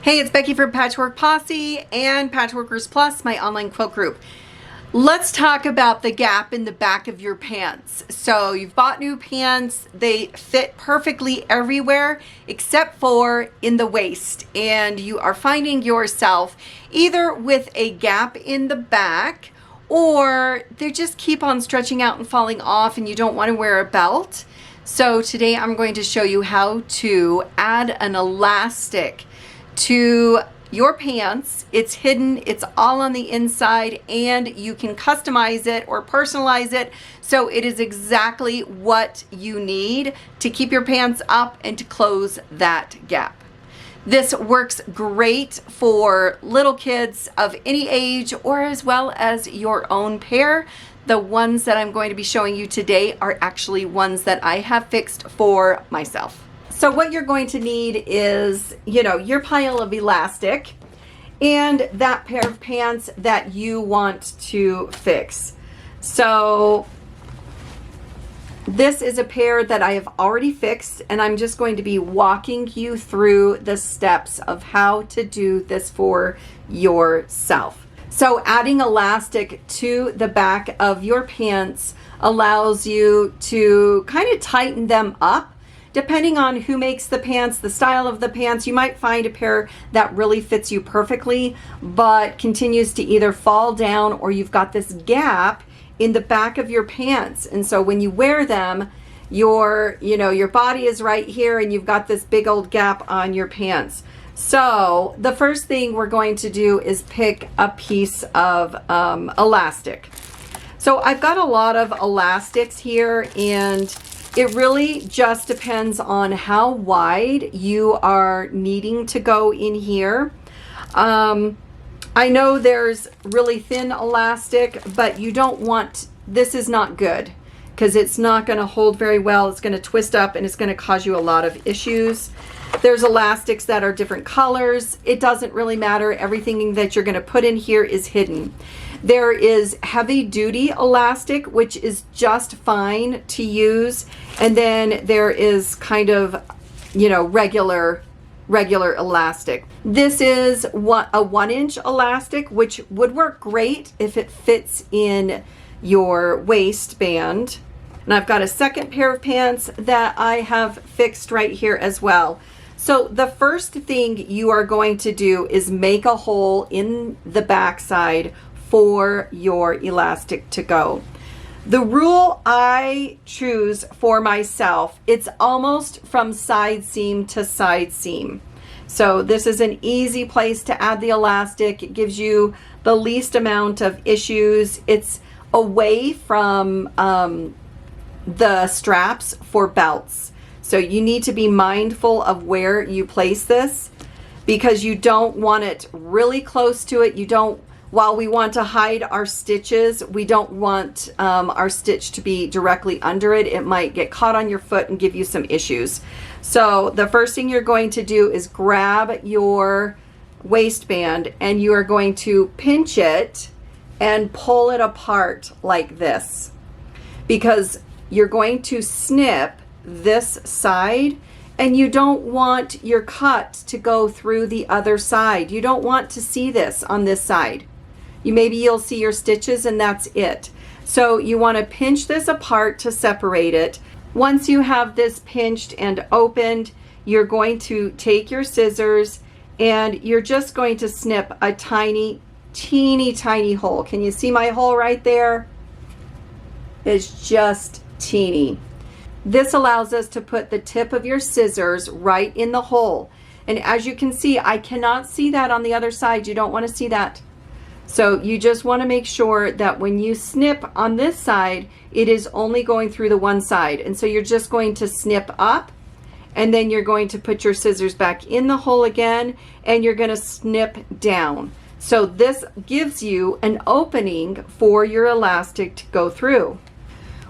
Hey, it's Becky from Patchwork Posse and Patchworkers Plus, my online quilt group. Let's talk about the gap in the back of your pants. So you've bought new pants, they fit perfectly everywhere except for in the waist, and you are finding yourself either with a gap in the back or they just keep on stretching out and falling off and you don't want to wear a belt. So today I'm going to show you how to add an elastic to your pants. It's hidden, it's all on the inside, and you can customize it or personalize it so it is exactly what you need to keep your pants up and to close that gap. This works great for little kids of any age or as well as your own pair. The ones that I'm going to be showing you today are actually ones that I have fixed for myself. So what you're going to need is, your pile of elastic and that pair of pants that you want to fix. So this is a pair that I have already fixed, and I'm just going to be walking you through the steps of how to do this for yourself. So adding elastic to the back of your pants allows you to kind of tighten them up. Depending on who makes the pants, the style of the pants, you might find a pair that really fits you perfectly, but continues to either fall down or you've got this gap in the back of your pants. And so when you wear them, your body is right here and you've got this big old gap on your pants. So the first thing we're going to do is pick a piece of elastic. So I've got a lot of elastics here, and it really just depends on how wide you are needing to go in here. I know there's really thin elastic, but you don't want, this is not good because it's not going to hold very well. It's going to twist up and it's going to cause you a lot of issues. There's elastics that are different colors. It doesn't really matter. Everything that you're going to put in here is hidden. There is heavy duty elastic, which is just fine to use. And then there is kind of, regular elastic. This is a 1-inch elastic, which would work great if it fits in your waistband. And I've got a second pair of pants that I have fixed right here as well. So the first thing you are going to do is make a hole in the backside for your elastic to go. The rule I choose for myself, it's almost from side seam to side seam. So this is an easy place to add the elastic. It gives you the least amount of issues. It's away from the straps for belts. So you need to be mindful of where you place this because you don't want it really close to it. While we want to hide our stitches, we don't want our stitch to be directly under it. It might get caught on your foot and give you some issues. So the first thing you're going to do is grab your waistband and you are going to pinch it and pull it apart like this, because you're going to snip this side and you don't want your cut to go through the other side. You don't want to see this on this side. Maybe you'll see your stitches and that's it. So you want to pinch this apart to separate it. Once you have this pinched and opened, you're going to take your scissors and you're just going to snip a teeny tiny hole. Can you see my hole right there? It's just teeny. This allows us to put the tip of your scissors right in the hole. And as you can see, I cannot see that on the other side. You don't want to see that. So you just want to make sure that when you snip on this side, it is only going through the one side. And so you're just going to snip up and then you're going to put your scissors back in the hole again and you're going to snip down. So this gives you an opening for your elastic to go through.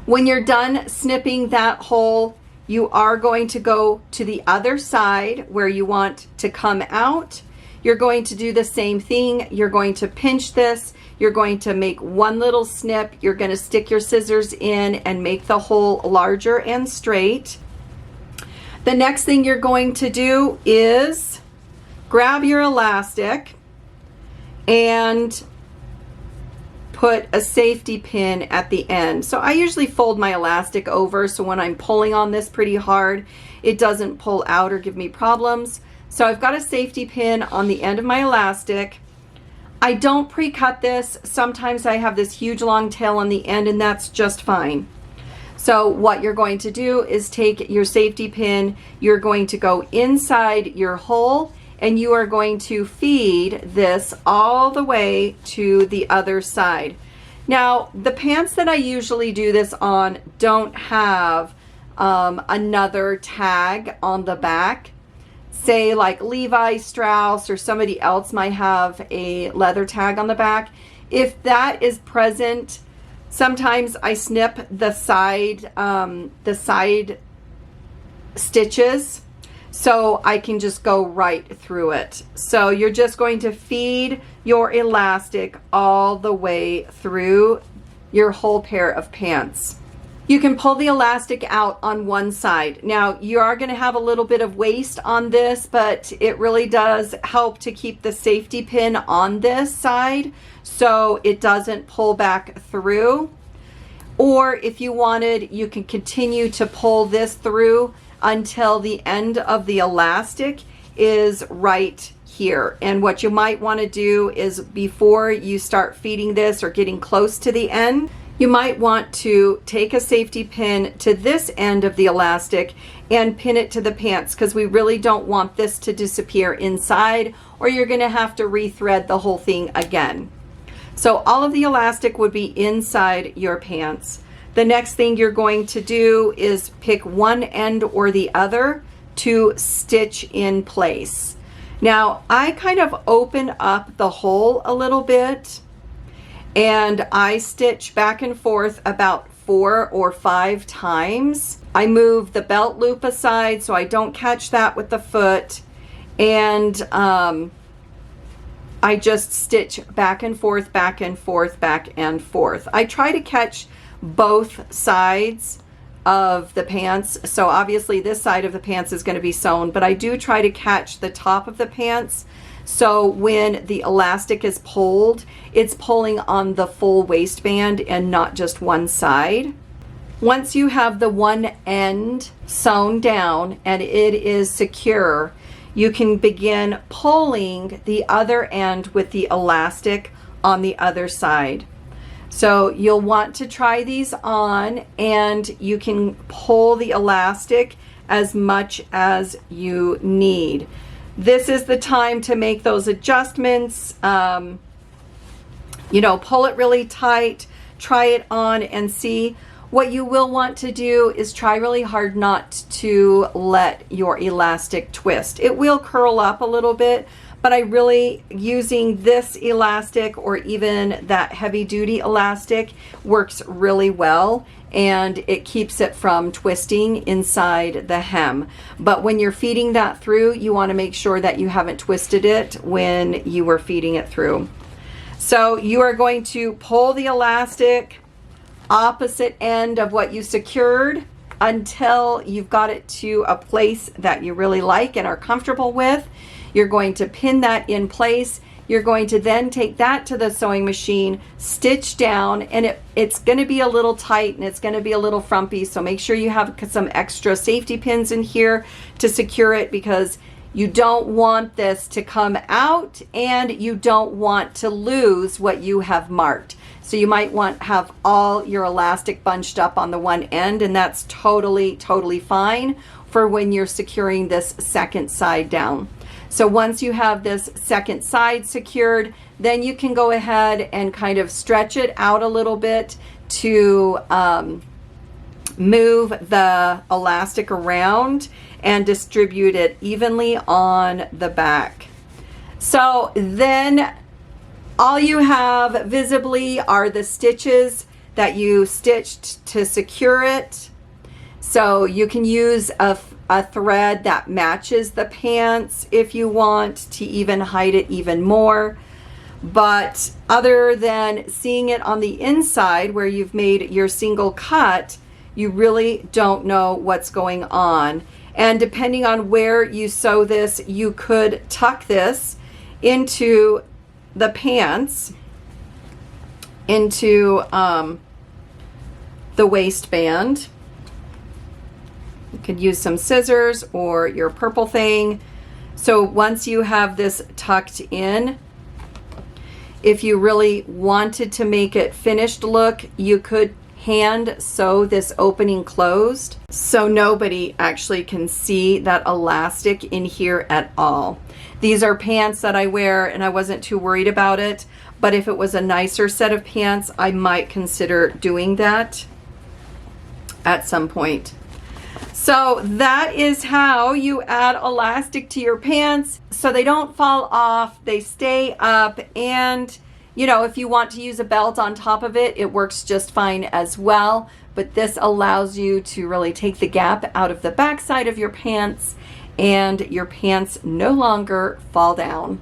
When you're done snipping that hole, you are going to go to the other side where you want to come out. You're going to do the same thing. You're going to pinch this. You're going to make one little snip. You're going to stick your scissors in and make the hole larger and straight. The next thing you're going to do is grab your elastic and put a safety pin at the end. So I usually fold my elastic over so when I'm pulling on this pretty hard, it doesn't pull out or give me problems. So I've got a safety pin on the end of my elastic. I don't pre-cut this. Sometimes I have this huge long tail on the end, and that's just fine. So what you're going to do is take your safety pin, you're going to go inside your hole, and you are going to feed this all the way to the other side. Now, the pants that I usually do this on don't have another tag on the back. Say like Levi Strauss or somebody else might have a leather tag on the back. If that is present, sometimes I snip the side stitches so I can just go right through it. So you're just going to feed your elastic all the way through your whole pair of pants. You can pull the elastic out on one side. Now you are going to have a little bit of waste on this, but it really does help to keep the safety pin on this side so it doesn't pull back through. Or if you wanted, you can continue to pull this through until the end of the elastic is right here. And what you might want to do is before you start feeding this or getting close to the end, you might want to take a safety pin to this end of the elastic and pin it to the pants, because we really don't want this to disappear inside, or you're going to have to rethread the whole thing again. So all of the elastic would be inside your pants. The next thing you're going to do is pick one end or the other to stitch in place. Now I kind of open up the hole a little bit, and I stitch back and forth about 4 or 5 times. I move the belt loop aside so I don't catch that with the foot, and I just stitch back and forth, back and forth, back and forth. I try to catch both sides of the pants. So obviously this side of the pants is going to be sewn, but I do try to catch the top of the pants. So when the elastic is pulled, it's pulling on the full waistband and not just one side. Once you have the one end sewn down and it is secure, you can begin pulling the other end with the elastic on the other side. So you'll want to try these on, and you can pull the elastic as much as you need. This is the time to make those adjustments. You know, pull it really tight, try it on and see. What you will want to do is try really hard not to let your elastic twist. It will curl up a little bit, but I really, using this elastic or even that heavy duty elastic works really well, and it keeps it from twisting inside the hem. But when you're feeding that through, you want to make sure that you haven't twisted it when you were feeding it through. So you are going to pull the elastic opposite end of what you secured until you've got it to a place that you really like and are comfortable with. You're going to pin that in place. You're going to then take that to the sewing machine, stitch down, and it's going to be a little tight and it's going to be a little frumpy. So make sure you have some extra safety pins in here to secure it, because you don't want this to come out and you don't want to lose what you have marked. So you might want to have all your elastic bunched up on the one end, and that's totally fine for when you're securing this second side down. So once you have this second side secured, then you can go ahead and kind of stretch it out a little bit to move the elastic around and distribute it evenly on the back. So then all you have visibly are the stitches that you stitched to secure it. So you can use a thread that matches the pants if you want to even hide it even more. But other than seeing it on the inside where you've made your single cut, you really don't know what's going on. And depending on where you sew this, you could tuck this into the pants, into the waistband. You could use some scissors or your purple thing. So once you have this tucked in, if you really wanted to make it finished look, you could hand sew this opening closed so nobody actually can see that elastic in here at all. These are pants that I wear and I wasn't too worried about it, but if it was a nicer set of pants, I might consider doing that at some point. So that is how you add elastic to your pants so they don't fall off, they stay up, and you know, if you want to use a belt on top of it, it works just fine as well. But this allows you to really take the gap out of the back side of your pants and your pants no longer fall down.